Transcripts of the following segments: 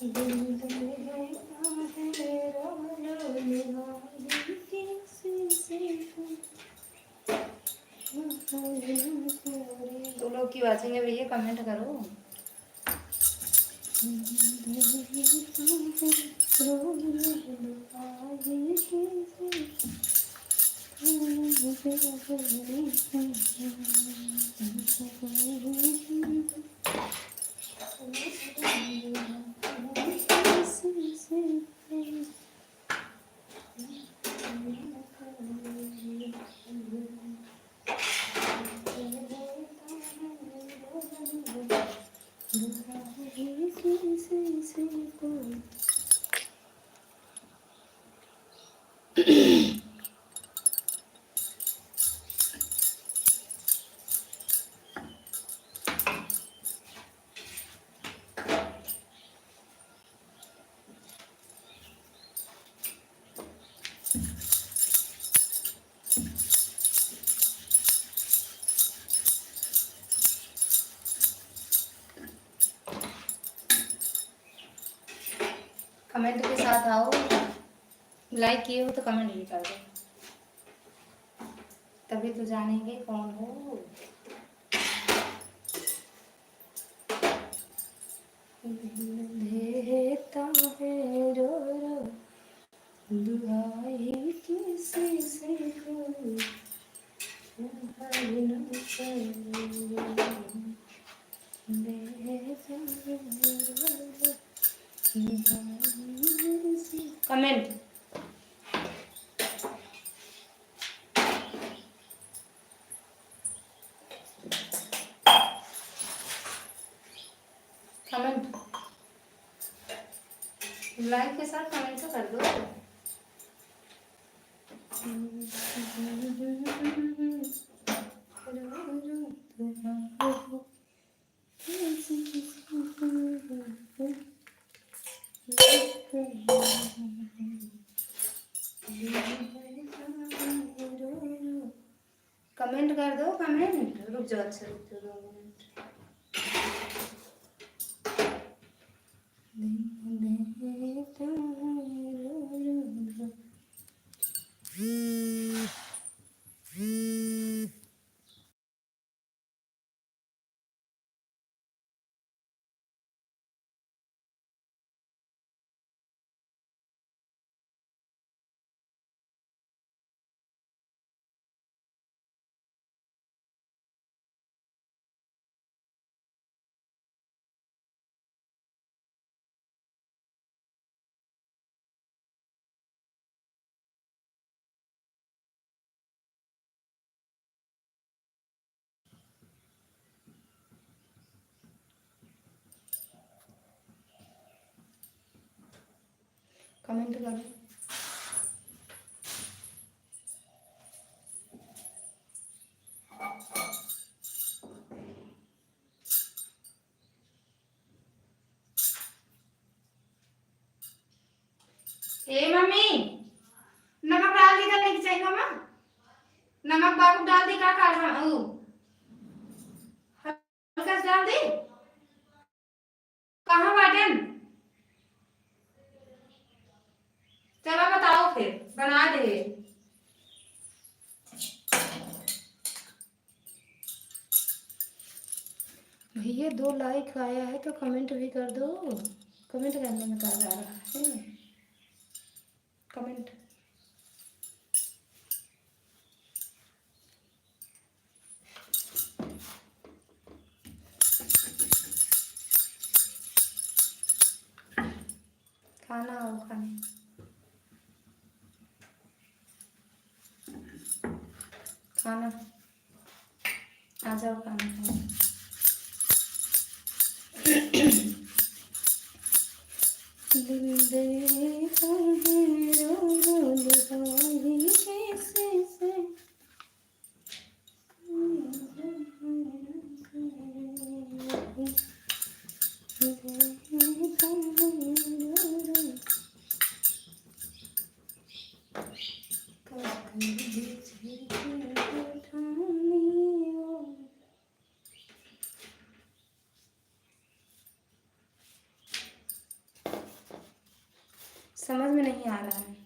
तो लोग की वाचेंगे भैया, कमेंट करो। कमेंट के साथ आओ, लाइक किए हो तो कमेंट भी कर दो, तभी तो जानेंगे कौन हो। देता है रो रो दुआई किसी से कोई, कमेंट कमेंट लाइक के साथ कमेंट तो कर दो। कमेंट कर दो, कमेंट रुक जाओ, अच्छा रुक जाओ 2 मिनट। कमेंट करो। ए मम्मी, नमक डाल दी था, नहीं चाहिए मम्मा, नमक बाबू डाल दी का खा रहा हूँ, हल्का सा डाल दी, कहाँ बटन, चलो बताओ फिर बना दे। भैया 2 लाइक आया है तो कमेंट भी कर दो, कमेंट करने में कहा जा रहा है, कमेंट खाना आओ खाने, खाना आ जाओ खाना खाने। दिल देता है रो रो दुआई कैसे से, समझ में नहीं आ रहा है।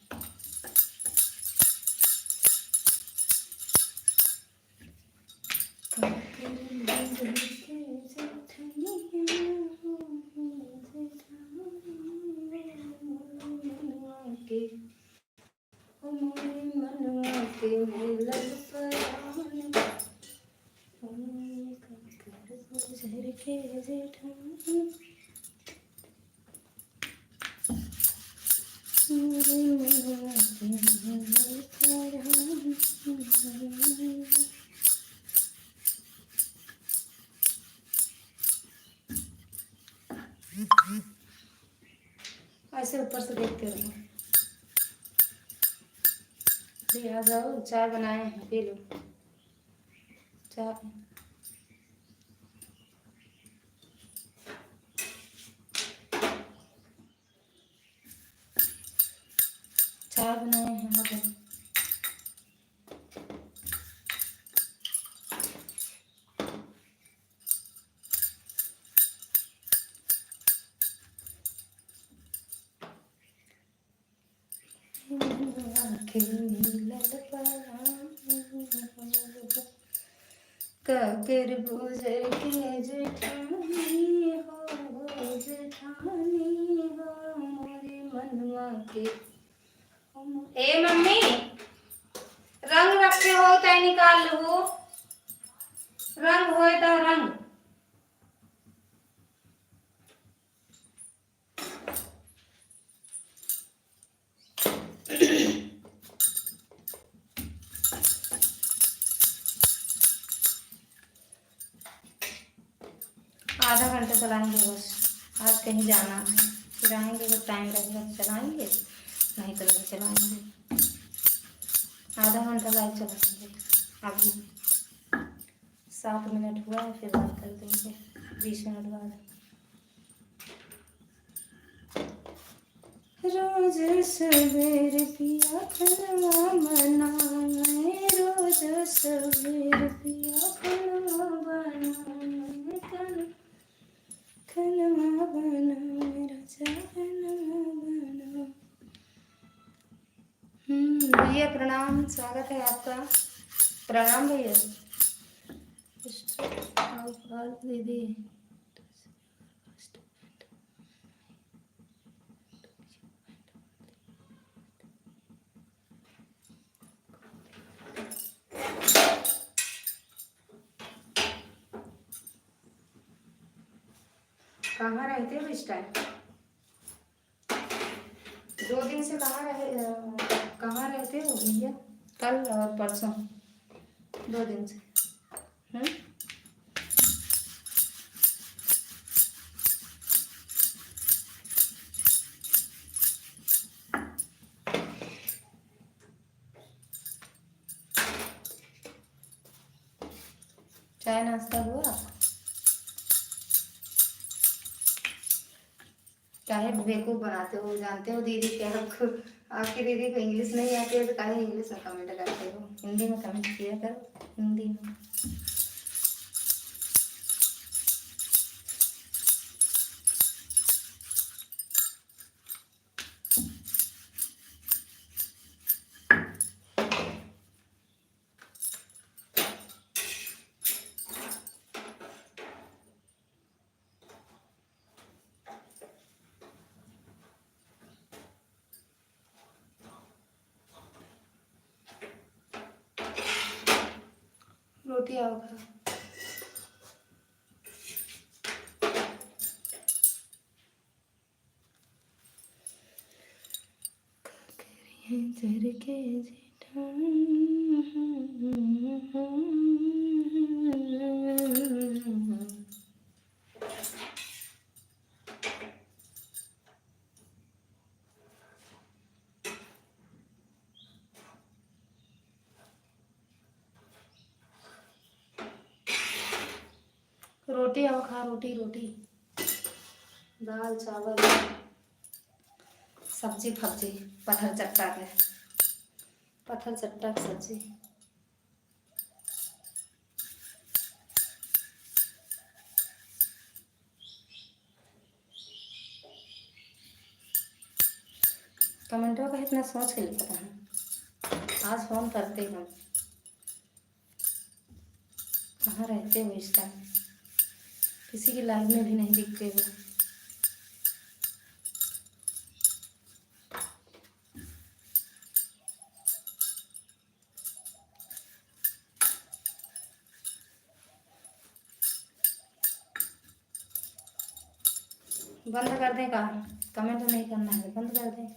ऐसे ऊपर से देखते रहो। आ जाओ, चाय बनाए हैं, पी लो चाय। चाय बनाए हैं, आ जाओ। ककर गुजर के जेठानी हो, जेठानी हो मोरे मनवा के। ए मम्मी, रंग रखे हो तय निकाल लो, रंग होए तो रंग। आधा घंटा चलाएंगे बस, आज कहीं जाना है, फिर आएंगे जब टाइम लगेगा चलाएंगे, नहीं तो नहीं चलाएंगे। आधा घंटा लाइव चलाएंगे। अभी 7 मिनट हुआ है, फिर बात कर देंगे 20 मिनट बाद। रोज सवेर पिया खलवा बनाए, रोज सवेर पिया खलवा बनाए, खलवा बनाए राजा खलवा बना। भैया प्रणाम, स्वागत है आपका। प्रणाम भैया। दीदी कहाँ रहते हो इस टाइम? 2 दिन से कहाँ रहते हो भैया? कल और परसों, 2 दिन से। चाय नाश्ता हुआ? काहे बेवकूफ बनाते हो? जानते हो दीदी के आपकी दीदी को इंग्लिश नहीं आती है तो काहे इंग्लिश में कमेंट करते हो? हिंदी में कमेंट किया करो, हिंदी में। रोटी आओ खा। के रोटी आओ खा, रोटी रोटी, दाल चावल सब्जी फब्जी, पत्थर चट्टा के, पत्थर चट्टा की सब्जी। कमेंटों का इतना सोच के लिखता है। आज फ़ोन करते हम, कहाँ रहते हो इस टाइम? किसी की लाइफ में भी नहीं दिखते हो। बंद कर दें का? कमेंट नहीं करना है, बंद कर दें।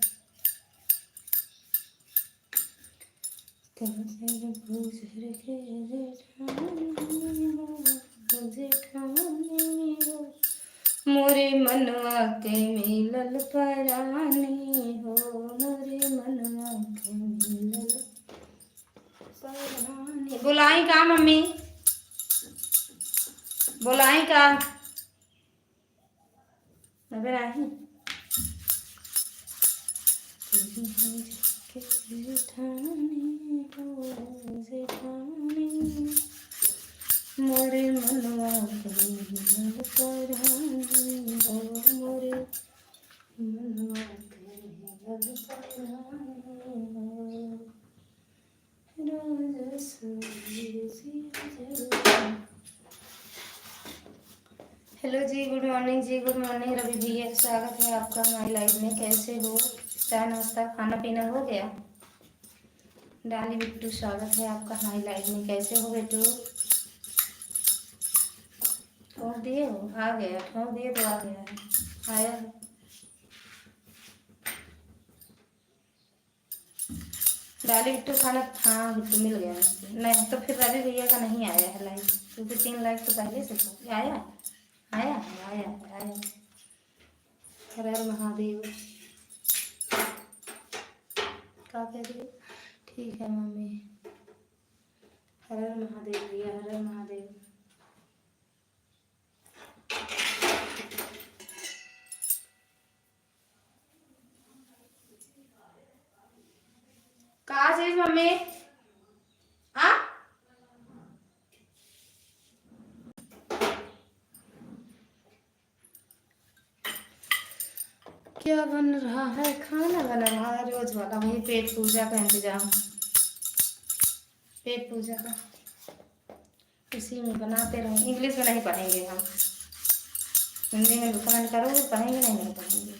मोरे मनवा के मिलल परानी हो, मोरे मनवा के मिलल परानी। बुलाई का मम्मी, बुलाई का? अबे राही मोरे मनवा के मिलल परानी हो, मोरे मनवा के मिलल परानी हो, रोज सूरज जल। हेलो जी, गुड मॉर्निंग जी, गुड मॉर्निंग रवि भैया, स्वागत है आपका हमारी लाइव में। कैसे हो? चाय नाश्ता खाना पीना हो गया? डाली बिट्टू, स्वागत है आपका हमारी लाइव में। कैसे हो बेटू? ठोक दिए हो? आ गया, ठोक दिए तो आ गया है, आया है। डाली बिट्टू खाना, हाँ बिट्टू मिल गया मुझे। नहीं तो फिर रवि भैया का नहीं आया है लाइव, क्योंकि 3 लाइक तो पहले से था। आया आया आया आया। हर हर महादेव। क्या कह रही हो? ठीक है मम्मी। हर हर महादेव भैया, हर हर महादेव। कहा चीज मम्मी? हाँ क्या बन रहा है? खाना बन रहा है रोज वाला, वही पेट पूजा का इंतजाम। पेट पूजा का इसी में बनाते रहो। इंग्लिश में नहीं पढ़ेंगे हम, हिंदी में कमेंट करोगे, पढ़ेंगे नहीं, नहीं पढ़ेंगे।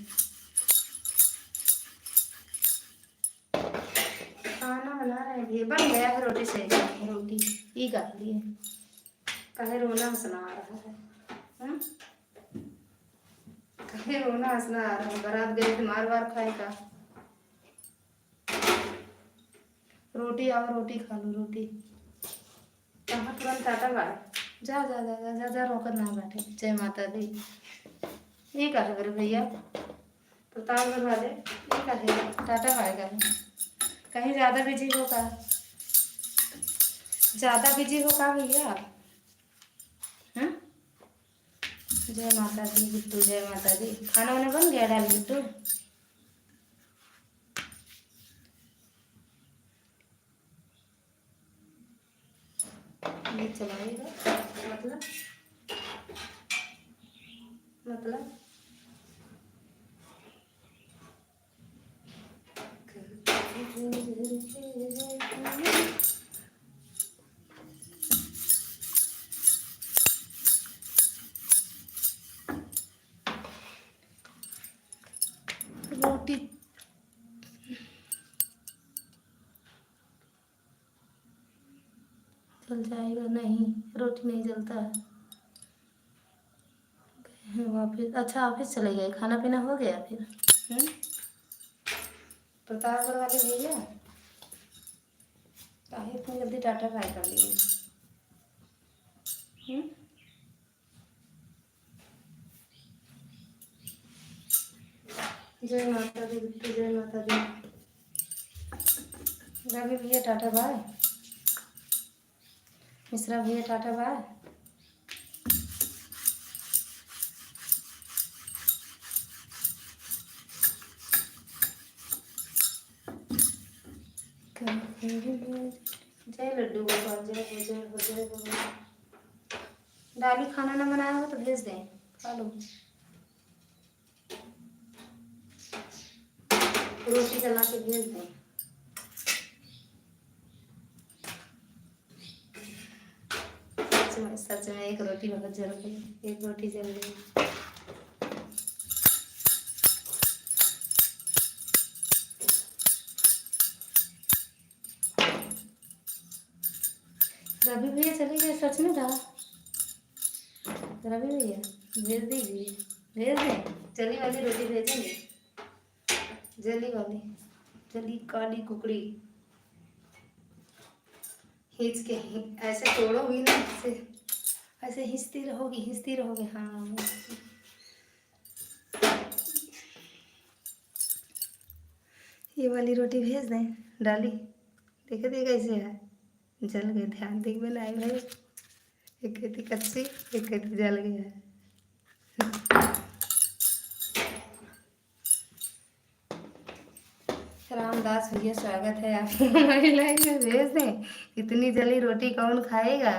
खाना बना रहे थे, बन गया है। रोटी से रोटी ई कर लिए। कहे रोना हंसना आ रहा है? हाँ? कहे रोना हंसना आ रहा है? बारात गए थे, मार वार खाएगा। रोटी आओ, रोटी खा लो, रोटी। कहाँ तुरंत टाटा बाय? जा जा जा जा जा, जा रोकर ना बैठे। जय माता दी। ये कर रहे भैया, प्रताप लगा दे। ये कर टाटा बाय कर। कहीं ज़्यादा बिजी हो का? ज़्यादा बिजी हो का भैया? हाँ? जय माता दी बिट्टू, जय माता दी। खाना वाना बन गया डाल बिट्टू? ये चलाएगा मतलब मतलब रोटी जल जाएगा? नहीं, रोटी नहीं जलता है। वापिस? अच्छा ऑफिस चले गए, खाना पीना हो गया फिर? प्रतापगढ़ वाले भैया काहे इतनी जल्दी टाटा बाय कर लिए? जय माता दी बिट्टू, जय माता दी। रवि भैया टाटा बाय, मिश्रा भैया टाटा बाय। जय लड्डू गोपाल, जय हो जय हो जय हो। डाली खाना ना बनाया हो तो भेज दें, खा लो। रोटी रोटी बना के भेज दें। सच में एक रोटी बहुत जल गई, एक रोटी जल गई। रवि भैया चले गए सच में था। रवि भैया भेज दीजिए, भेज दें। जली वाली रोटी भेजेंगे, जली वाली, जली काली कुकड़ी खींच के ऐसे तोड़ोगी ना, ऐसे ऐसे हिंचती रहोगी, हिंचती रहोगे। हाँ ये वाली रोटी भेज दें। डाली देखे थे कैसे है, जल गए। ध्यान देख बनाए भाई, एक कहती कच्ची, एक कहती जल गया है। रामदास भैया स्वागत है आपको हमारी लाइफ में, भेज दें। इतनी जली रोटी कौन खाएगा?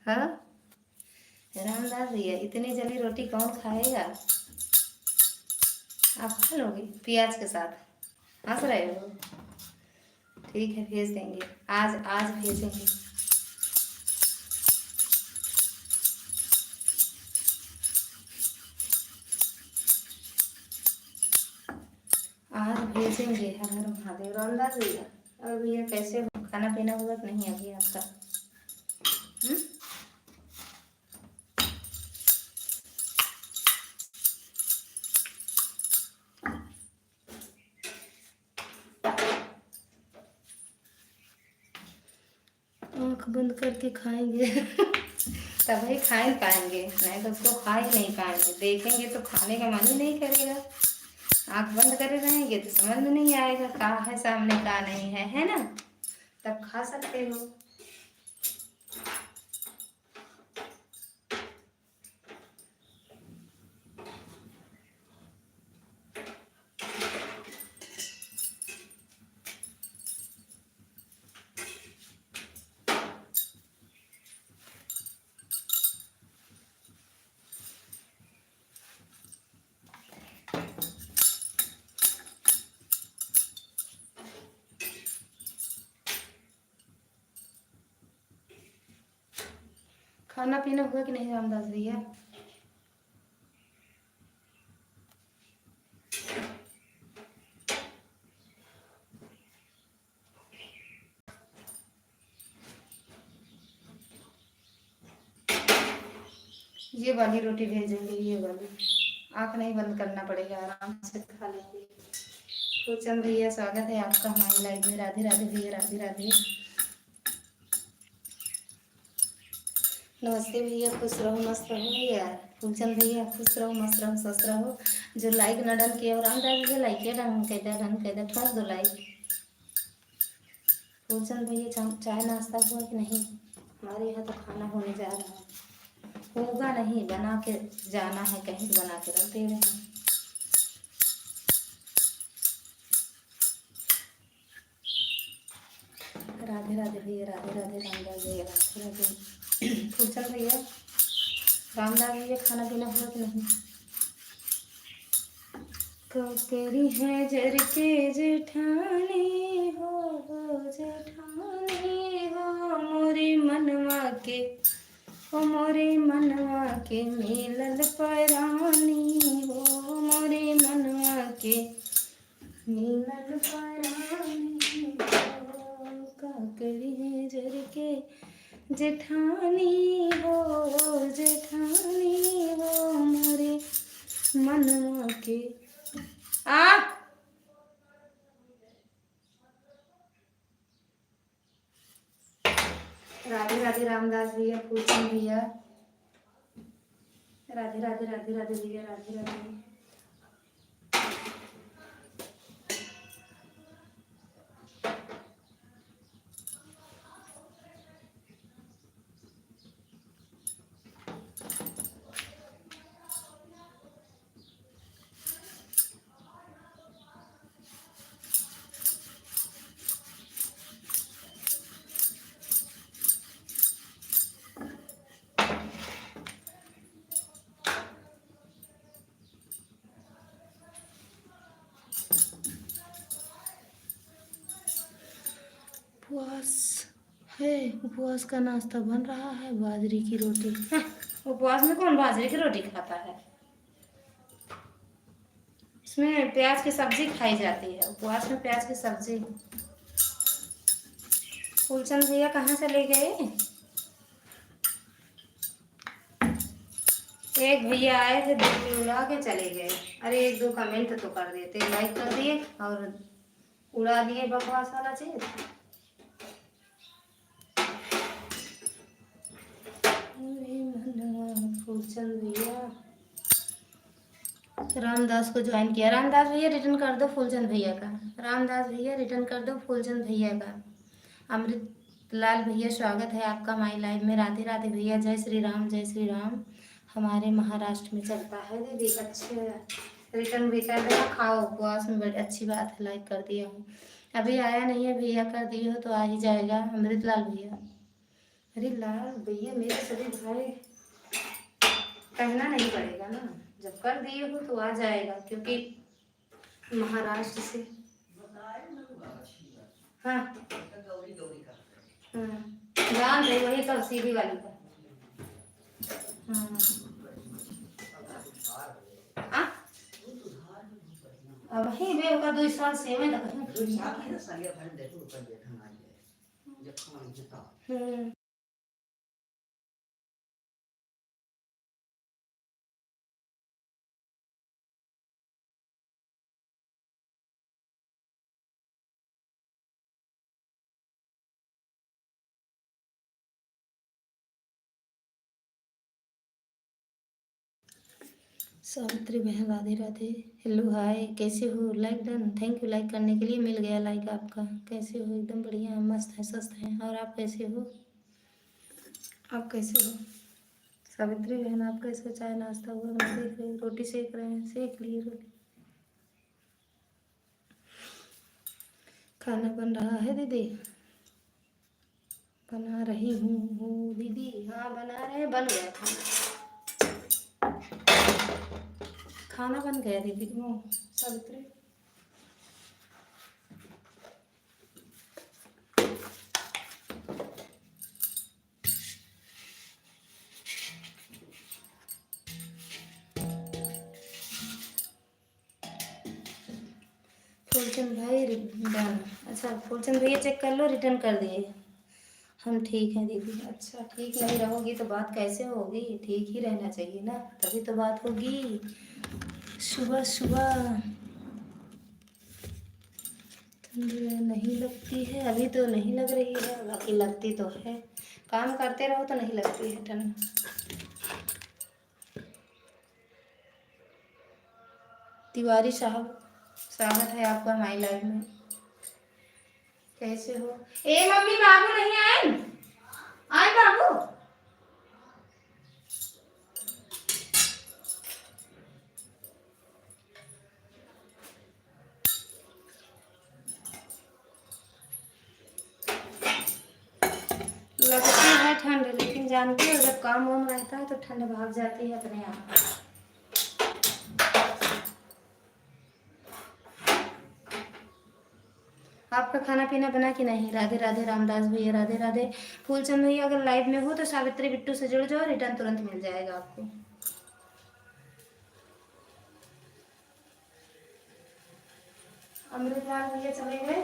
हाँ रामदास भैया, इतनी जली रोटी कौन खाएगा? आप खा लोगे प्याज के साथ? हंस रहे हो? ठीक है भेज देंगे, आज आज भेजेंगे। आज भेजेंगे। हर हर महादेव। रामदास भैया और भैया कैसे हो? खाना पीना हुआ कि नहीं अभी आपका? आँख बंद करके खाएंगे तभी खा पाएंगे, नहीं तो उसको खा ही नहीं पाएंगे। देखेंगे तो खाने का मन ही नहीं करेगा। आँख बंद करे रहेंगे तो समझ में नहीं आएगा का है सामने का नहीं है ना? तब खा सकते हो। खाना पीना हुआ कि नहीं रामदास भैया? ये वाली रोटी भेजेंगे, ये वाली। आँख नहीं बंद करना पड़ेगा, आराम से खा लेंगे। फूलचंद भैया स्वागत है आपका हमारी लाइफ में। राधे राधे भैया, राधे राधे। नमस्ते भैया, खुश रहो मस्त रहो भैया। फूलचंद भैया खुश रहो मस्त रहो स्वस्थ रहो। जो लाइक न डन किया, और रामदास भैया लाइक किया, डन कह दे, ठोक दो लाइक। फूलचंद भैया चाय नाश्ता हुआ कि नहीं? हमारे यहाँ तो खाना होने जा रहा है। होगा नहीं, बना के जाना है कहीं, बना के रख दे रहे हैं। राधे राधे भैया, राधे राधे। रामदास भैया राधे राधे। फूलचंद भैया, रामदास भैया खाना पीना हुआ कि नहीं? ककरी है जर के जेठानी हो, जेठानी हो मोरे मनवा के, ओ मोरे मनवा के मिलल परानी हो, मोरे मनवा के मिलल परानी हो। ककरी है जर के जेठानी हो, जेठानी हो मोरे मनवा के। राधे राधे रामदास भैया, फूलचंद भैया, राधे राधे, राधे राधे भैया, राधे राधे। है। उपवास का नाश्ता बन रहा है, बाजरे की रोटी। उपवास में कौन बाजरे की रोटी खाता है? इसमें प्याज की सब्जी खाई जाती है, उपवास में प्याज की सब्जी। फूलचंद भैया कहाँ चले गए? एक भैया आए थे, दूर उड़ा के चले गए। अरे एक दो कमेंट तो कर देते, लाइक कर दिए और उड़ा दिए बकवास वाला चीज। फूलचंद भैया, रामदास को ज्वाइन किया। रामदास भैया रिटर्न कर दो फूलचंद भैया का। रामदास भैया रिटर्न कर दो फूलचंद भैया का। अमृत लाल भैया स्वागत है आपका माई लाइव में। राधे राधे भैया, जय श्री राम जय श्री राम। हमारे महाराष्ट्र में चलता है दीदी। अच्छे रिटर्न भी कर देना, खाओ उपवास में, बड़ी अच्छी बात है। लाइक कर दिया हूँ, अभी आया नहीं है भैया, कर दिए हो तो आ ही जाएगा। अमृत लाल भैया, अरे लाल भैया मेरे सभी भाई, कहना नहीं पड़ेगा ना, जब कर दिए हो तो आ जाएगा, क्योंकि महाराष्ट्र से। हाँ ध्यान दे, वही तो सीधी वाली का। हाँ वही वे का 2 साल से में लगा। सावित्री बहन राधे राधे। हेलो हाय, कैसे हो? Like done, thank you like करने के लिए, मिल गया लाइक आपका। कैसे हो? एकदम बढ़िया, मस्त है, स्वस्थ है। और आप कैसे हो? आप कैसे हो सावित्री बहन? आप कैसे हो? चाय नाश्ता हुआ? हम सेक रहे, रोटी सेक रहे हैं, सेक लिए रोटी। खाना बन रहा है दीदी? बना रही हूँ दीदी। हाँ बना रहे हैं, बन गया खाना। खाना बन गया दीदी। सावित्री फूलचंद भाई डन। अच्छा फूलचंद भैया चेक कर लो, रिटर्न कर दिए। हम ठीक हैं दीदी। अच्छा ठीक नहीं रहोगी तो बात कैसे होगी? ठीक ही रहना चाहिए ना, तभी तो बात होगी। सुबह सुबह ठंडी नहीं लगती है, अभी तो नहीं लग रही है, बाकी लगती तो है। काम करते रहो तो नहीं लगती है ठंड। तिवारी साहब स्वागत है आपका माई लाइफ में। कैसे हो? ए मम्मी बाबू नहीं आए? आए बाबू? लगती है ठंड, लेकिन जानती हो जब काम वाम रहता है तो ठंड भाग जाती है अपने आप। आपका खाना पीना बना कि नहीं? राधे राधे रामदास भैया, राधे राधे। फूलचंद भैया अगर लाइव में हो तो सावित्री बिट्टू से जुड़ जाओ, रिटर्न तुरंत मिल जाएगा आपको। अमृतलाल भैया चले गए?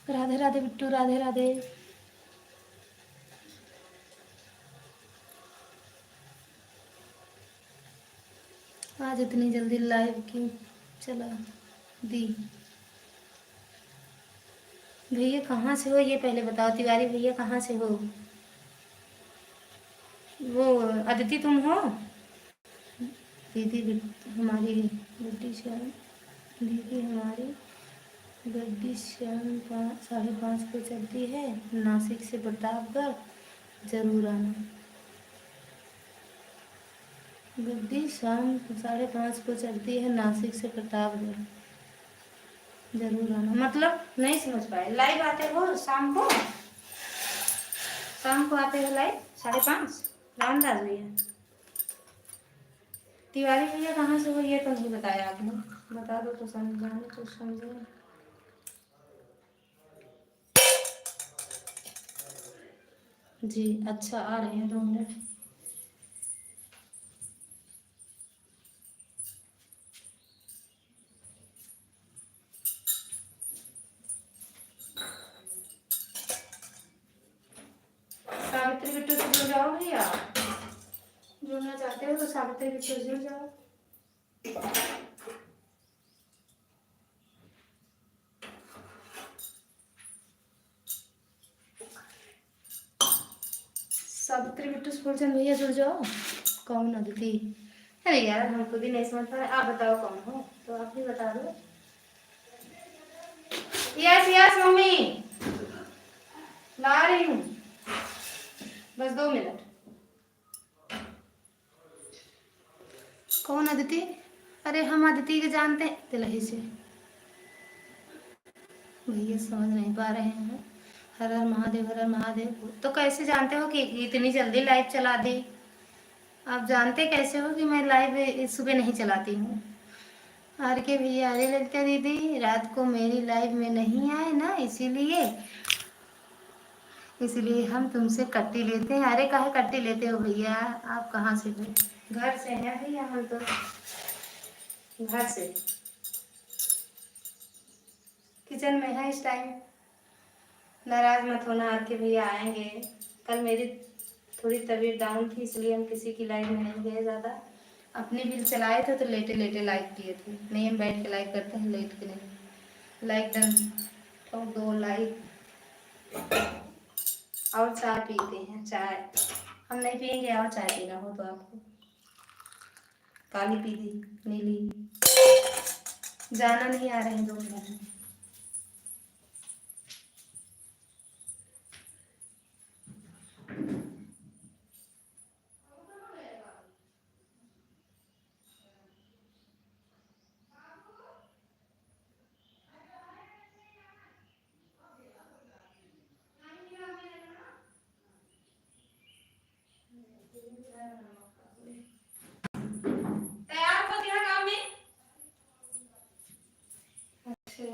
राधे राधे बिट्टू, राधे राधे। आज इतनी जल्दी लाइव क्यों चला दी? भैया कहाँ से हो ये पहले बताओ। तिवारी भैया कहाँ से हो? वो अदिति तुम हो? दीदी हमारी गड्डी श्याम, दीदी हमारी गड्डी शाम 5:30 को चलती है नासिक से प्रतापगढ़, जरूर आना। गड्डी शाम 5:30 को चलती है नासिक से प्रतापगढ़, जरूर आना। मतलब नहीं समझ पाए। लाइव आते हो शाम को? शाम को आते हो लाइव 5:30? रामदास भैया, तिवारी भैया कहाँ से हो ये तो नहीं बताया आपने, बता दो तो समझाने तो समझे। जी अच्छा, आ रहे हैं 2 मिनट। सावित्री बिट्टू से जुड़ जाओ भैया, जुड़ना चाहते हो तो सावित्री बिट्टू से जुड़ जाओ। सावित्री बिट्टू से बोलते भैया जुड़ जाओ। कौन अदिति? अरे यार हम खुद ही नहीं समझ पा रहे, आप बताओ कौन हो तो आप ही बता दो। यस यस मम्मी, ला रही हूँ, बस 2 मिनट। कौन अदिति? अरे हम अदिति के जानते हैं तिलही से। भैया समझ नहीं पा रहे हैं। हर हर महादेव, हर हर महादेव। तो कैसे जानते हो कि इतनी जल्दी लाइव चला दी? आप जानते कैसे हो कि मैं लाइव सुबह नहीं चलाती हूँ? आर के भैया, अरे ललिता दीदी रात को मेरी लाइव में नहीं आए ना, इसीलिए हम तुमसे कट्टी लेते हैं। अरे काहे कट्टी लेते हो भैया? आप कहाँ से हो? घर से हैं भैया हम तो, घर से। किचन में है इस टाइम। नाराज मत होना, आर के भैया आएंगे। कल मेरी थोड़ी तबीयत डाउन थी, इसलिए हम किसी की लाइव में नहीं गए ज़्यादा। अपने बिल चलाए थे तो लेटे लेटे लाइव किए थे। नहीं हम बैठ के लाइव करते हैं, लेट के नहीं। लाइक डन और 2 लाइक। और चाय पीते हैं, चाय हम नहीं पियेंगे। और चाय पीना हो तो आपको काली पी दी, नीली। जाना नहीं, आ रहे हैं 2 मिनट में। तैयार हो गया काम में? अच्छा,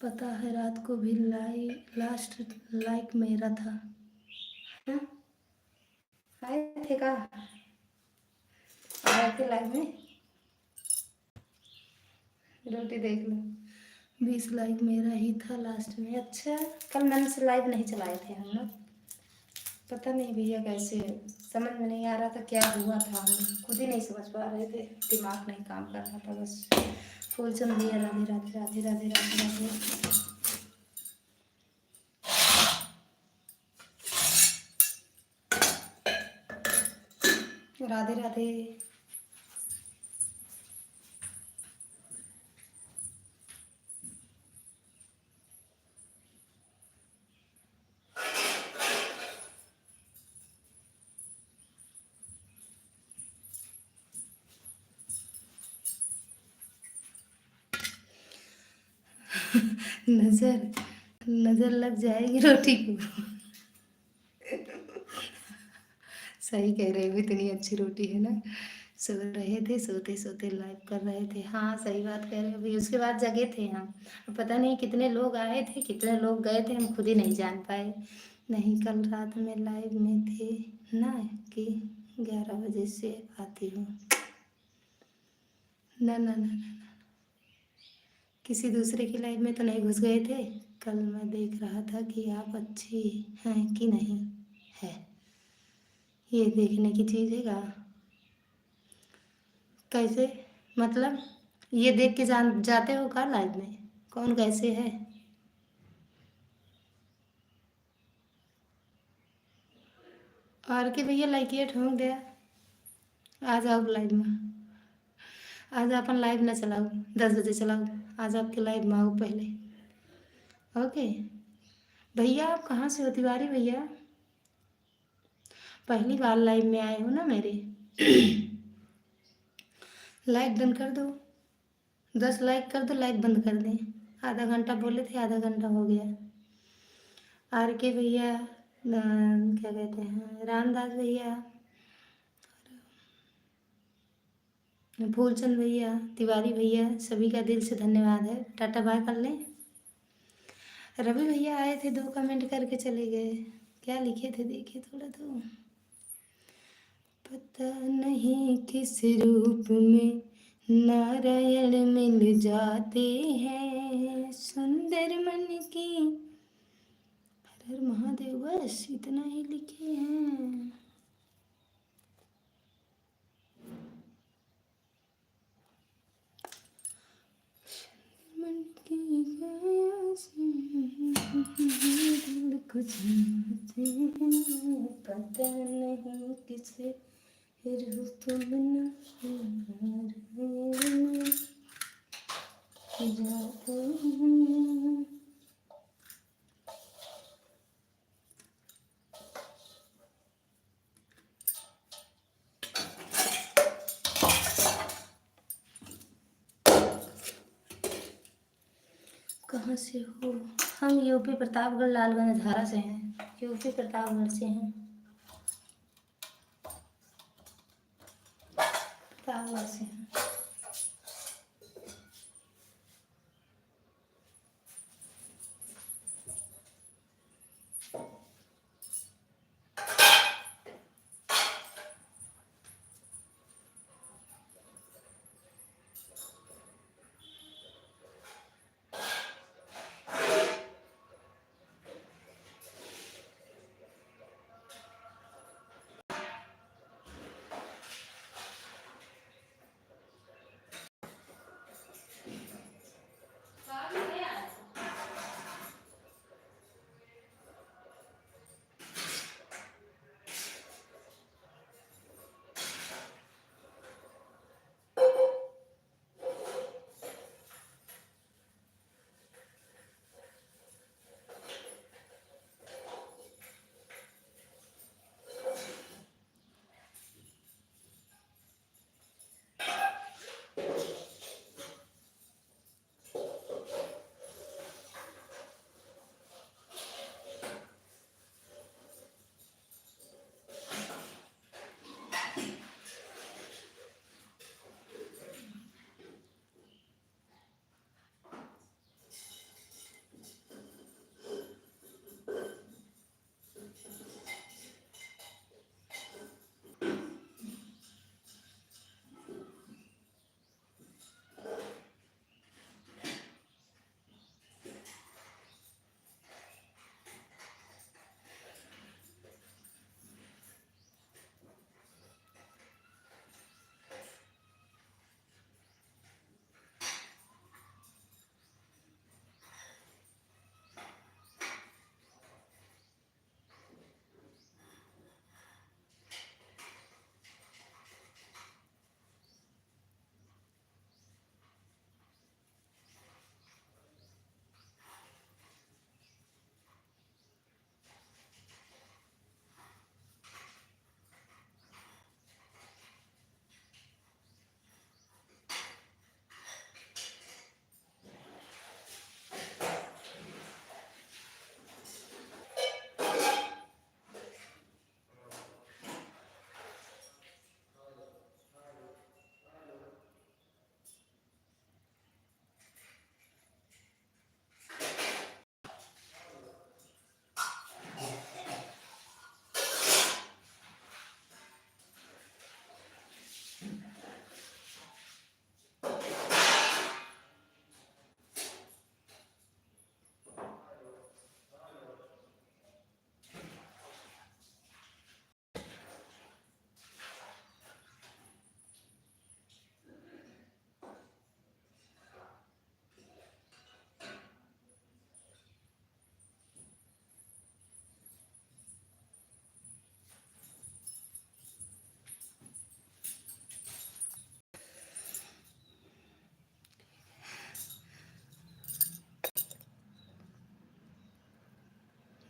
पता है रात को भी लास्ट लाइक मेरा था। हाँ? आए थे का? आए थे लाइव में? रोटी देख लो। 20 लाइक मेरा ही था लास्ट में। अच्छा, कल मैंने से लाइव नहीं चलाए थे हम लोग। पता नहीं भैया कैसे, समझ में नहीं आ रहा था क्या हुआ था, हम खुद ही नहीं समझ पा रहे थे, दिमाग नहीं काम कर रहा था बस। फूलचंद भैया राधे राधे राधे राधे राधे राधे राधे राधे। नजर नजर लग जाएगी रोटी को। सही कह रहे हो, इतनी अच्छी रोटी है ना। सो रहे थे, सोते सोते लाइव कर रहे थे। हाँ सही बात कह रहे हो अभी, उसके बाद जगे थे हम। पता नहीं कितने लोग आए थे, कितने लोग गए थे, हम खुद ही नहीं जान पाए। नहीं कल रात में लाइव में थे ना, कि 11 बजे से आती हूँ। ना ना ना ना, किसी दूसरे की लाइफ में तो नहीं घुस गए थे। कल मैं देख रहा था कि आप अच्छी हैं कि नहीं है, ये देखने की चीज़ है का? कैसे मतलब? ये देख के जान जाते हो का लाइफ में कौन कैसे है? और कि भैया लाइक ये ठोक दिया। आ जाओ लाइव में, आज अपन लाइव ना चलाओ, 10 बजे चलाओ। आज आपके लाइव में आओ पहले। ओके भैया, आप कहाँ से हो तिवारी भैया? पहली बार लाइव में आए हो ना मेरे? लाइक डन कर दो, 10 लाइक कर दो, लाइक बंद कर दें। आधा घंटा बोले थे, आधा घंटा हो गया। आर के भैया, क्या कहते हैं, रामदास भैया, फूलचंद भैया, तिवारी भैया, सभी का दिल से धन्यवाद है। टाटा बाय कर लें। रवि भैया आए थे, 2 कमेंट करके चले गए। क्या लिखे थे देखिए थोड़ा तो। पता नहीं किस रूप में नारायण मिल जाते हैं, सुंदर मन की। हर हर महादेव, बस इतना ही लिखे हैं। मन की काया से दिल को जानते हैं, पता नहीं किस रूप में नारायण मिल जाते हैं। कहाँ से हो? हम यूपी प्रतापगढ़ लालगंज धारा से हैं। यूपी प्रतापगढ़ से हैं। प्रतापगढ़ से हैं।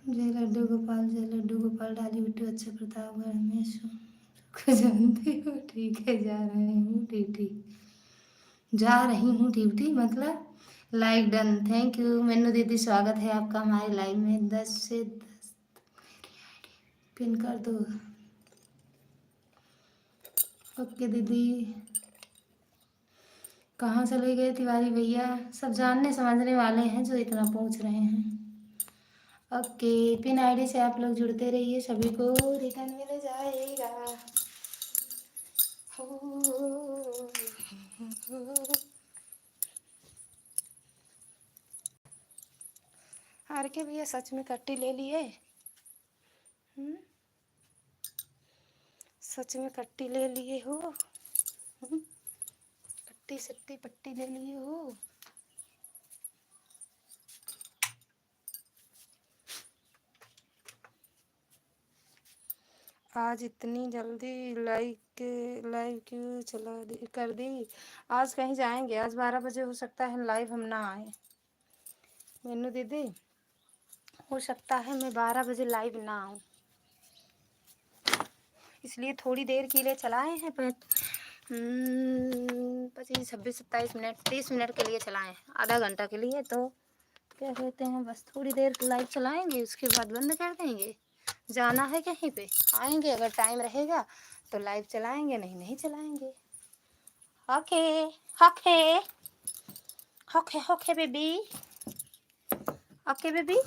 जय लड्डू गोपाल, जय लड्डू गोपाल। डाली बिट्टू अच्छा प्रतापगढ़ में को जानती हो? ठीक है, जा रही हूँ ड्यूटी, जा रही हूँ ड्यूटी मतलब। लाइक डन, थैंक यू मेनू दीदी, स्वागत है आपका हमारे लाइव में। 10 से 10 पिन कर दो। ओके दीदी। कहाँ चले गए तिवारी भैया? सब जानने समझने वाले हैं जो इतना पूछ रहे हैं। ओके, पिन आईडी से आप लोग जुड़ते रहिए, सभी को रिटर्न मिल जाएगा। हो आर के भैया सच में कट्टी ले लिए? सच में कट्टी ले लिए हो? कट्टी सट्टी पट्टी ले लिए हो? आज इतनी जल्दी लाइव क्यों कर दी? आज कहीं जाएंगे, आज 12 बजे हो सकता है लाइव हम ना आए। मीनू दीदी, हो सकता है मैं 12 बजे लाइव ना आऊँ, इसलिए थोड़ी देर के लिए चलाए हैं। 25, 26, 27 मिनट, 30 मिनट के लिए चलाएं, आधा घंटा के लिए। तो क्या कहते हैं, बस थोड़ी देर लाइव चलाएंगे, उसके बाद बंद कर देंगे। जाना है कहीं पे, आएंगे, अगर टाइम रहेगा तो लाइव चलाएंगे, नहीं चलाएंगे। Okay okay okay okay baby, okay baby,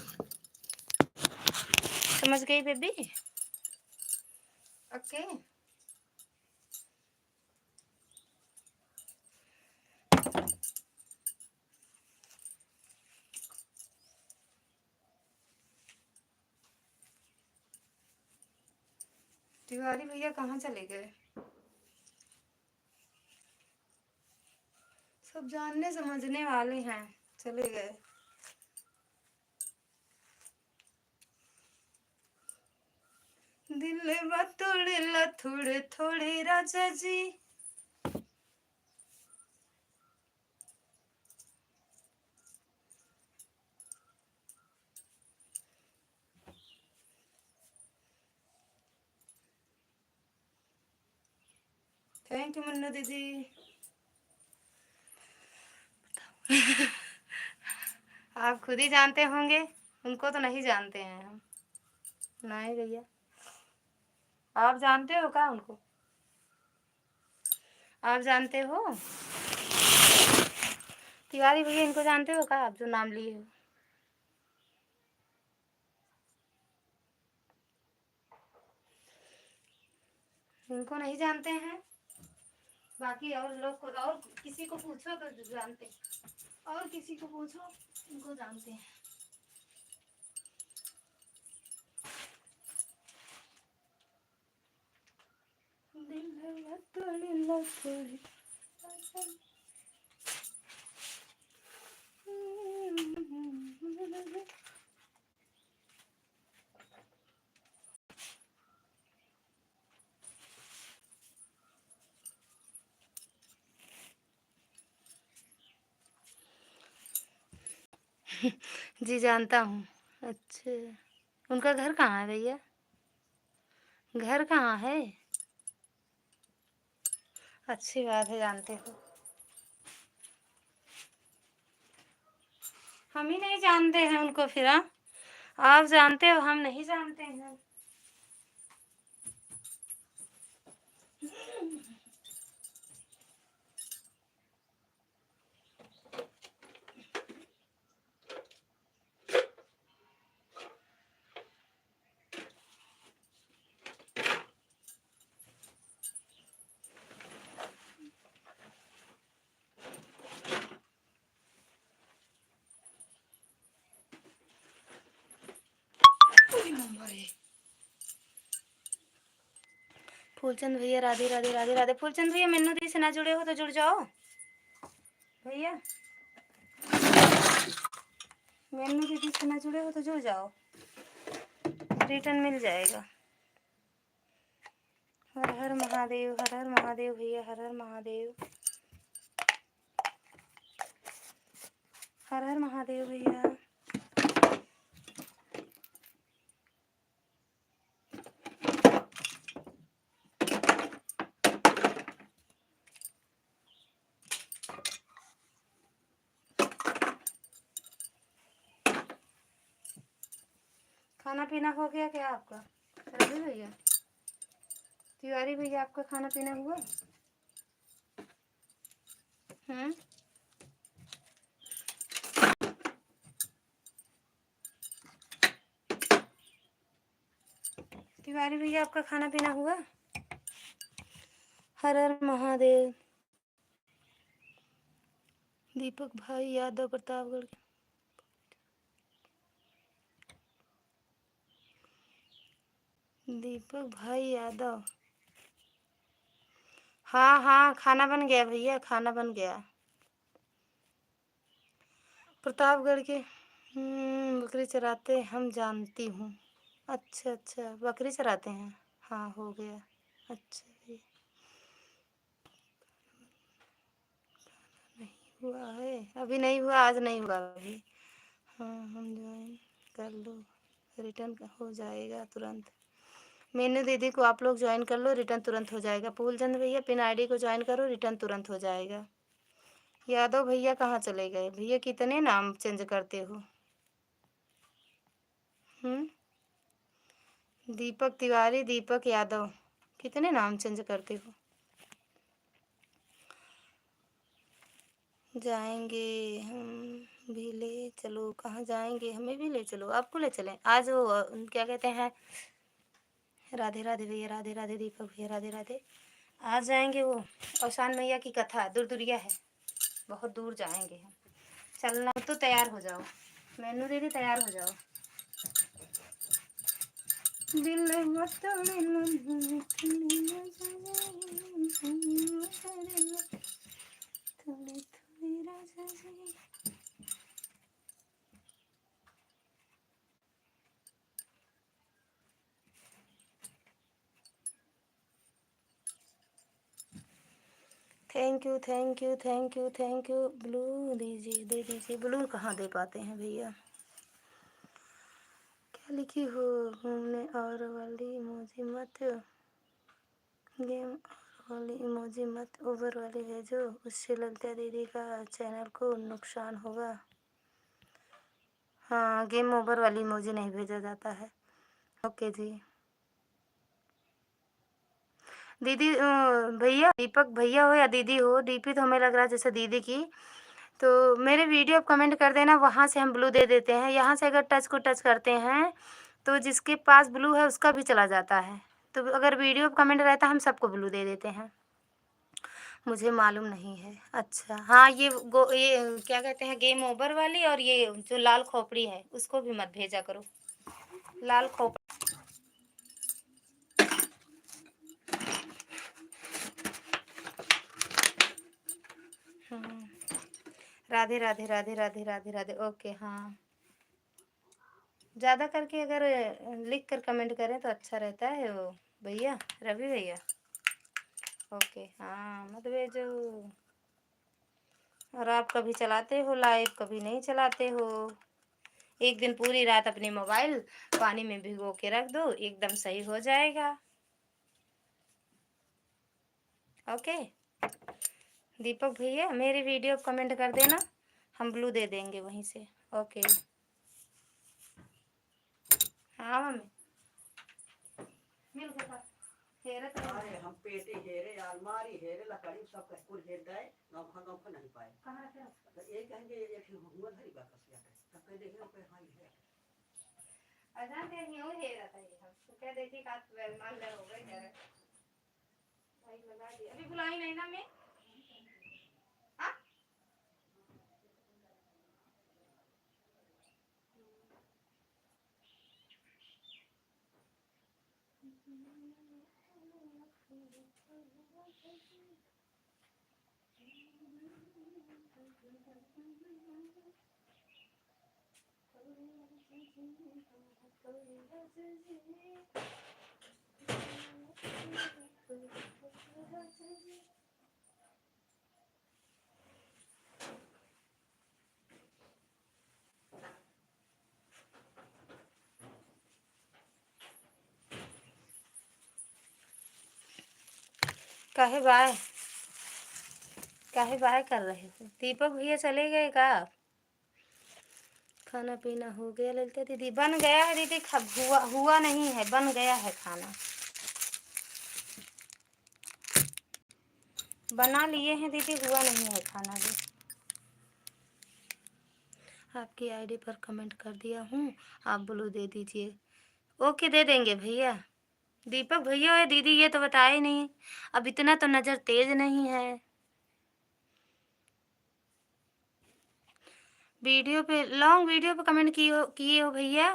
समझ गई बेबी? ओके। तिवारी भैया कहाँ चले गए? सब जानने समझने वाले हैं, चले गए। दिल तोड़ेला थोड़े थोड़े राजा जी। थैंक यू मुन्ना दीदी। आप खुद ही जानते होंगे, उनको तो नहीं जानते हैं हम। नहीं भैया, आप जानते हो क्या उनको? आप जानते हो तिवारी भैया, इनको जानते हो क्या आप, जो नाम लिए हो? इनको नहीं जानते हैं, बाकी और लोग को, और किसी को पूछो तो जानते, और किसी को पूछो इनको जानते हैं। जी जानता हूँ। अच्छा, उनका घर कहाँ है भैया? घर कहाँ है? अच्छी बात है, जानते हो। हम ही नहीं जानते हैं उनको फिर? हाँ, आप जानते हो, हम नहीं जानते हैं। फूलचंद भैया राधे राधे राधे राधे। फूलचंद भैया मेनू दी से ना जुड़े हो तो जुड़ जाओ भैया, मेनू दीदी से ना जुड़े हो तो जुड़ जाओ, रिटर्न मिल जाएगा। हर हर महादेव, हर हर महादेव भैया, हर हर महादेव, हर हर महादेव भैया। खाना पीना हो गया क्या आपका रवि भैया? तिवारी भैया, आपका खाना पीना हुआ? तिवारी भैया आपका खाना पीना हुआ? हर हर महादेव। दीपक भाई यादव प्रतापगढ़ के। दीपक भाई यादव, हाँ हाँ खाना बन गया भैया, खाना बन गया। प्रतापगढ़ के बकरी चराते हम जानती हूँ। अच्छा अच्छा, बकरी चराते हैं, हाँ हो गया। अच्छा भैया, नहीं हुआ है अभी, नहीं हुआ आज, नहीं हुआ अभी। हाँ हम ज्वाइन कर लो, रिटर्न हो जाएगा तुरंत। मीनू दीदी को आप लोग ज्वाइन कर लो, रिटर्न तुरंत हो जाएगा। फूलचंद भैया पिन आईडी को ज्वाइन करो, रिटर्न तुरंत हो जाएगा। यादव भैया कहाँ चले गए? भैया कितने नाम चेंज करते हो? दीपक तिवारी, दीपक यादव, कितने नाम चेंज करते हो? जाएंगे हम भी, ले चलो। कहाँ जाएंगे? हमें भी ले चलो। आपको ले चलें? आज वो क्या कहते हैं, राधे राधे भैया, राधे राधे दीपक भैया, राधे राधे। आज जाएंगे वो औसान मैया की कथा, दूरिया है, बहुत दूर जाएंगे हम। चलना तो तैयार हो जाओ, मैनू दीदी तैयार हो जाओ। दिल thank you thank you thank you thank you. Blue दीजिए, दे दीजिए। ब्लू कहाँ दे पाते हैं भैया? क्या लिखी हो? घूमने और वाली इमोजी मत, गेम और वाली इमोजी मत, ओवर वाली भेजो, उससे ललिता दीदी का चैनल को नुकसान होगा। हाँ गेम ओवर वाली इमोजी नहीं भेजा जाता है। ओके जी दीदी। भैया दीपक भैया हो या दीदी हो, डीपी तो हमें लग रहा है जैसे दीदी की। तो मेरे वीडियो आप कमेंट कर देना, वहाँ से हम ब्लू दे देते हैं। यहाँ से अगर टच को टच करते हैं तो जिसके पास ब्लू है उसका भी चला जाता है। तो अगर वीडियो कमेंट रहता है हम सबको ब्लू दे देते हैं। मुझे मालूम नहीं है। अच्छा हाँ, ये क्या कहते हैं, गेम ओवर वाली, और ये जो लाल खोपड़ी है उसको भी मत भेजा करो। लाल खोपड़ी। राधे राधे राधे राधे राधे राधे। ओके हाँ, ज़्यादा करके अगर लिख कर कमेंट करें तो अच्छा रहता है वो भैया, रवि भैया। ओके हाँ मत भेजो। और आप कभी चलाते हो लाइव, कभी नहीं चलाते हो। एक दिन पूरी रात अपनी मोबाइल पानी में भिगो के रख दो, एकदम सही हो जाएगा। ओके दीपक भैया, मेरी वीडियो कमेंट कर देना, हम ब्लू दे देंगे वहीं से। ओके हाँ मम्मी मिल गया। अरे हम पेटी हेरे, अलमारी हेरे, लकड़ी सब कहीं कुल हेर गए, नौखा नौखा नहीं पाए। कहाँ रखे? तो ये कहेंगे एक हुआ धरी बाकस या तब कह देखने पे हां है अजान के न्यू हेरा था ये। हम तो कह देखी का मान ले हो गए यार, भाई लगा दिया। अभी बुलाई नहीं ना मैं। हां काहे बाय, काहे बाय कर रहे हो? दीपक भैया चले गए का? खाना पीना हो गया ललिता दीदी? बन गया है दीदी, हुआ नहीं है, बन गया है खाना। बना लिए हैं दीदी, हुआ नहीं है खाना भी। आपकी आईडी पर कमेंट कर दिया हूँ, आप ब्लू दे दीजिए। ओके दे देंगे भैया। दीपक भैया और दीदी ये तो बताए नहीं। अब इतना तो नज़र तेज नहीं है। वीडियो पे, लॉन्ग वीडियो पे कमेंट किए हो भैया।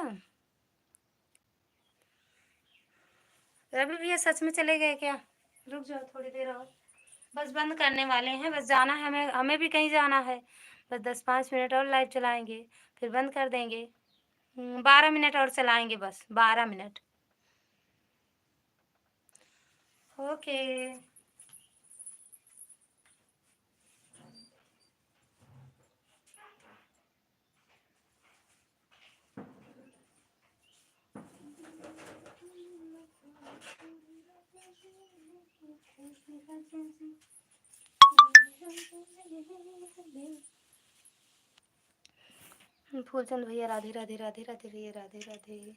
रवि भैया सच में चले गए क्या? रुक जाओ थोड़ी देर और, बस बंद करने वाले हैं, बस जाना है, हमें हमें भी कहीं जाना है। बस 10-5 मिनट और लाइव चलाएंगे, फिर बंद कर देंगे। 12 मिनट और चलाएंगे, बस 12 मिनट। ओके। फूलचंद भैया राधे राधे राधे राधे भैया राधे राधे।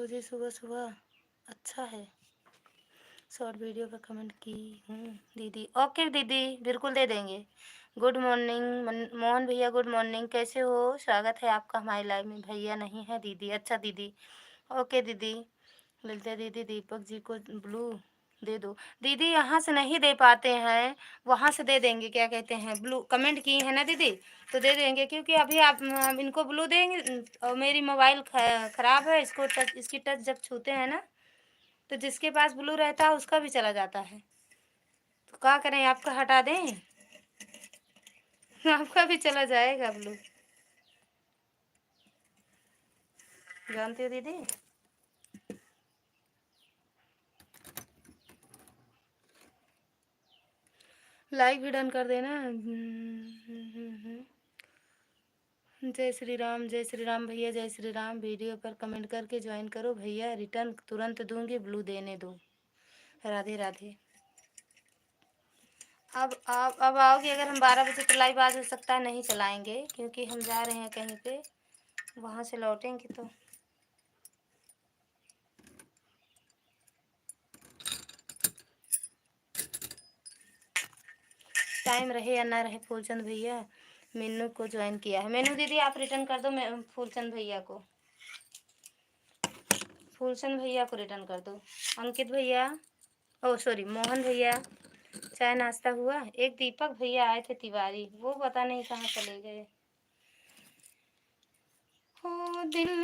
जी सुबह सुबह अच्छा है। शॉर्ट वीडियो पर कमेंट की हूँ दीदी। ओके दीदी, बिल्कुल दे देंगे। गुड मॉर्निंग मोहन भैया, गुड मॉर्निंग, कैसे हो? स्वागत है आपका हमारी लाइव में। भैया नहीं है दीदी, अच्छा दीदी, ओके दीदी। ललिता दीदी दीपक जी को ब्लू दे दो। दीदी यहाँ से नहीं दे पाते हैं, वहाँ से दे देंगे। क्या कहते हैं, ब्लू कमेंट की है ना दीदी, तो दे देंगे। क्योंकि अभी आप इनको ब्लू देंगे और मेरी मोबाइल ख़राब है, इसको टच, इसकी टच जब छूते हैं ना, तो जिसके पास ब्लू रहता है उसका भी चला जाता है। तो क्या करें, आपका हटा दें? आपका भी चला जाएगा ब्लू, जानते हो दीदी। लाइक भी डन कर देना। जय श्री राम भैया, जय श्री राम। वीडियो पर कमेंट करके ज्वाइन करो भैया, रिटर्न तुरंत दूंगी, ब्लू देने दो। राधे राधे। अब आओगे अगर हम 12 बजे तो लाइव आज हो सकता है नहीं चलाएंगे, क्योंकि हम जा रहे हैं कहीं पे, वहाँ से लौटेंगे तो। टाइम रहे या ना रहे, फूलचंद भैया मीनू को ज्वाइन किया है। मीनू दीदी आप रिटर्न कर दो फूलचंद भैया को, फूलचंद भैया को रिटर्न कर दो। अंकित भैया, ओ सॉरी मोहन भैया, चाय नाश्ता हुआ? एक दीपक भैया आए थे तिवारी, वो पता नहीं कहाँ चले गए। ओ दिल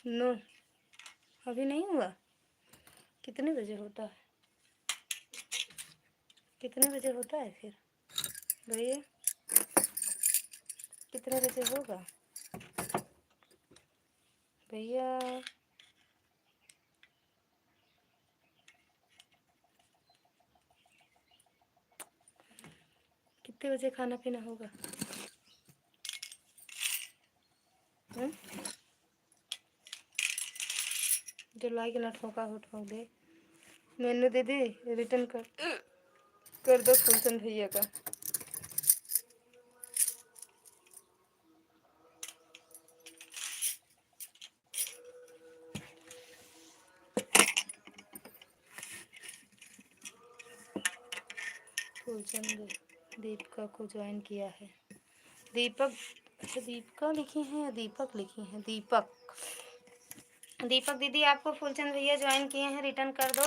नो, अभी नहीं हुआ। कितने बजे होता है, कितने बजे होता है फिर भैया, कितने बजे होगा भैया? कितने बजे खाना पीना होगा? जो लाइक ना ठोका हो ठोक दे। मैंने दीदी रिटर्न कर दो फूलचंद भैया का। फूलचंद दीपिका को ज्वाइन किया है। दीपक, अच्छा दीपिका लिखी हैं या दीपक लिखी हैं? दीपक, दीपक दीदी आपको फूलचंद भैया ज्वाइन किए हैं, रिटर्न कर दो।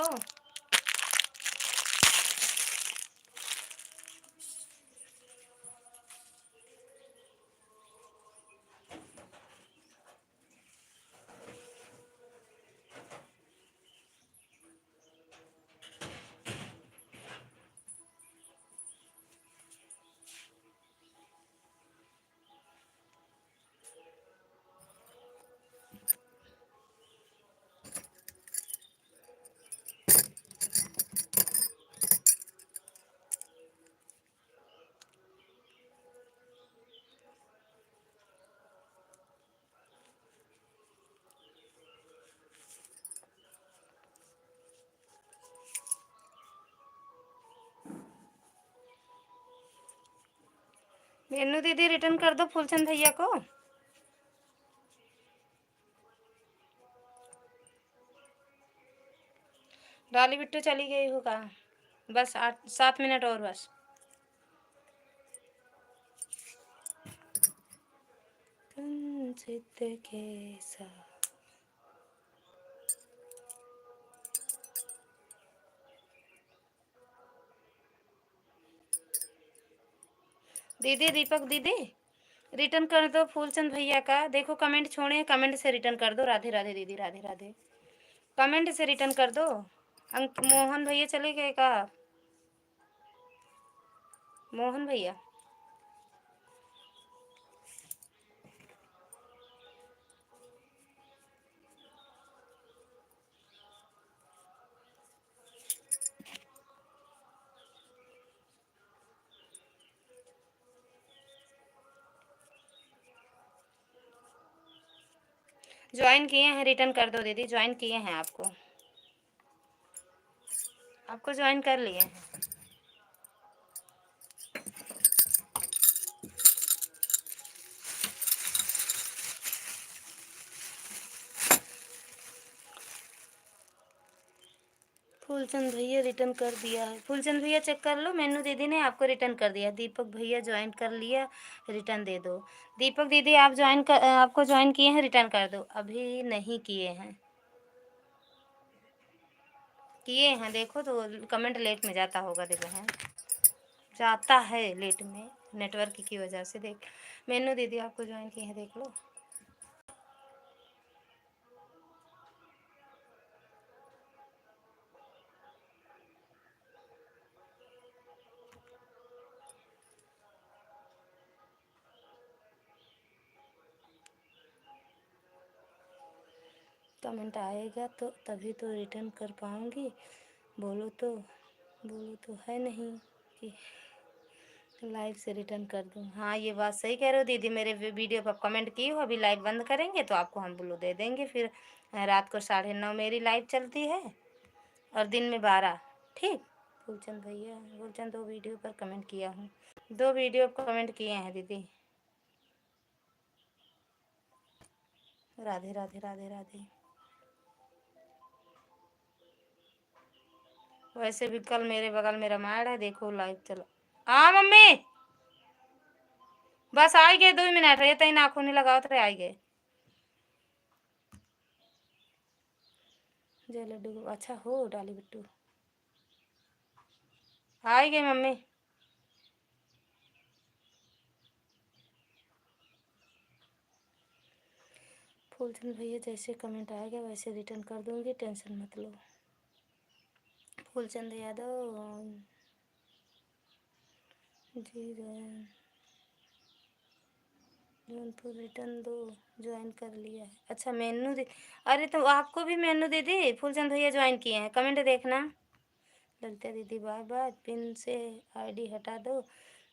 मेनू दीदी रिटर्न कर दो फूलचंद भैया को। डाली बिट्टू चली गई होगा, बस 8-7 मिनट और बस। कंचित कैसा दीदी, दीपक दीदी रिटर्न कर दो फूलचंद भैया का। देखो कमेंट छोड़े, कमेंट से रिटर्न कर दो। राधे राधे दीदी, राधे राधे। कमेंट से रिटर्न कर दो। अंक मोहन भैया चले गए का? मोहन भैया ज्वाइन किए हैं, रिटर्न कर दो दीदी। ज्वाइन किए हैं आपको, आपको ज्वाइन कर लिए हैं। फूलचंद भैया रिटर्न कर दिया है। फूलचंद भैया चेक कर लो, मेनू दीदी ने आपको रिटर्न कर दिया। दीपक भैया ज्वाइन कर लिया, रिटर्न दे दो। दीपक दीदी आप ज्वाइन कर, आपको ज्वाइन किए हैं, रिटर्न कर दो। अभी नहीं किए हैं, किए हैं देखो तो कमेंट लेट में जाता होगा। देखो है, जाता है लेट में, नेटवर्क की वजह से। देख मेनू दीदी आपको ज्वाइन किए हैं, देख लो। कमेंट आएगा तो तभी तो रिटर्न कर पाऊँगी। बोलो तो है नहीं कि लाइव से रिटर्न कर दूँ। हाँ ये बात सही कह रहे हो दीदी, मेरे वीडियो पर कमेंट की हो। अभी लाइव बंद करेंगे तो आपको हम ब्लू दे देंगे। फिर रात को 9:30 मेरी लाइव चलती है और दिन में 12। ठीक। फूलचंद भैया, फूलचंद 2 वीडियो पर कमेंट किया हूँ, 2 वीडियो पर कमेंट किए हैं दीदी। राधे राधे राधे राधे। वैसे भी कल मेरे बगल में रामायण है, देखो लाइव चलो। हाँ मम्मी बस आई गए, 2 मिनट है। तई नाखून नहीं लगाओ तो आई गए। जय लड्डू अच्छा हो डाली बिट्टू, आई गए मम्मी। फूलचंद भैया जैसे कमेंट आएगा वैसे रिटर्न कर दूंगी, टेंशन मत लो। फूलचंद यादव जी जौनपुर रिटर्न दो, ज्वाइन कर लिया है। अच्छा मेनू दे, अरे तो आपको भी मेनू दीदी फूलचंद भैया ज्वाइन किए हैं, कमेंट देखना। ललिता दीदी बाय बाय, पिन से आईडी हटा दो।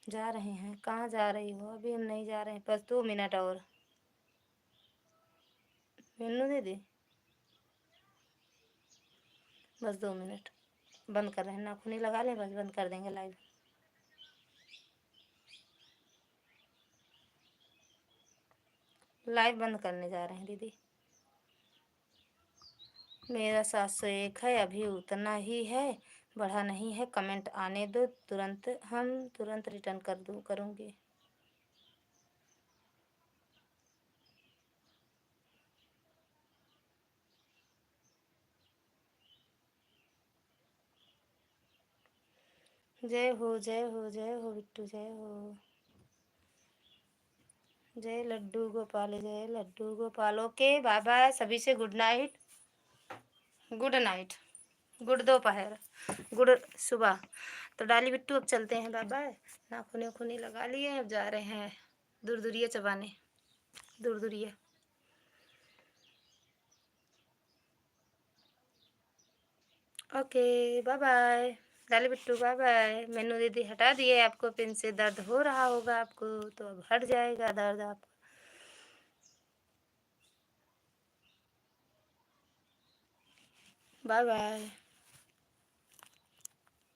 जा रहे हैं, कहाँ जा रही हो? अभी हम नहीं जा रहे हैं, बस 2 मिनट और। मेनू दीदी बस 2 मिनट, बंद कर रहे हैं। नाखूनी लगा लें, बस बंद कर देंगे लाइव। लाइव बंद करने जा रहे हैं दीदी। मेरा 701 है, अभी उतना ही है, बढ़ा नहीं है। कमेंट आने दो, तुरंत हम तुरंत रिटर्न कर दूँ करूँगी। जय हो जय हो जय हो बिट्टू, जय हो। जय लड्डू गोपाल, जय Laddu Gopal. Okay bye bye सभी से, good night, good night, good दोपहर, गुड सुबह। तो डाली बिट्टू अब चलते हैं, बाय बाय। नाखूनी खूनी लगा लिए, अब जा रहे हैं दूरदुरिया चबाने, दूरदुरिया। ओके बाय बाय डाली बिट्टू, बाय बाय। मेनू दीदी हटा दिए, आपको पिन से दर्द हो रहा होगा आपको, तो अब हट जाएगा दर्द आपको। Bye bye.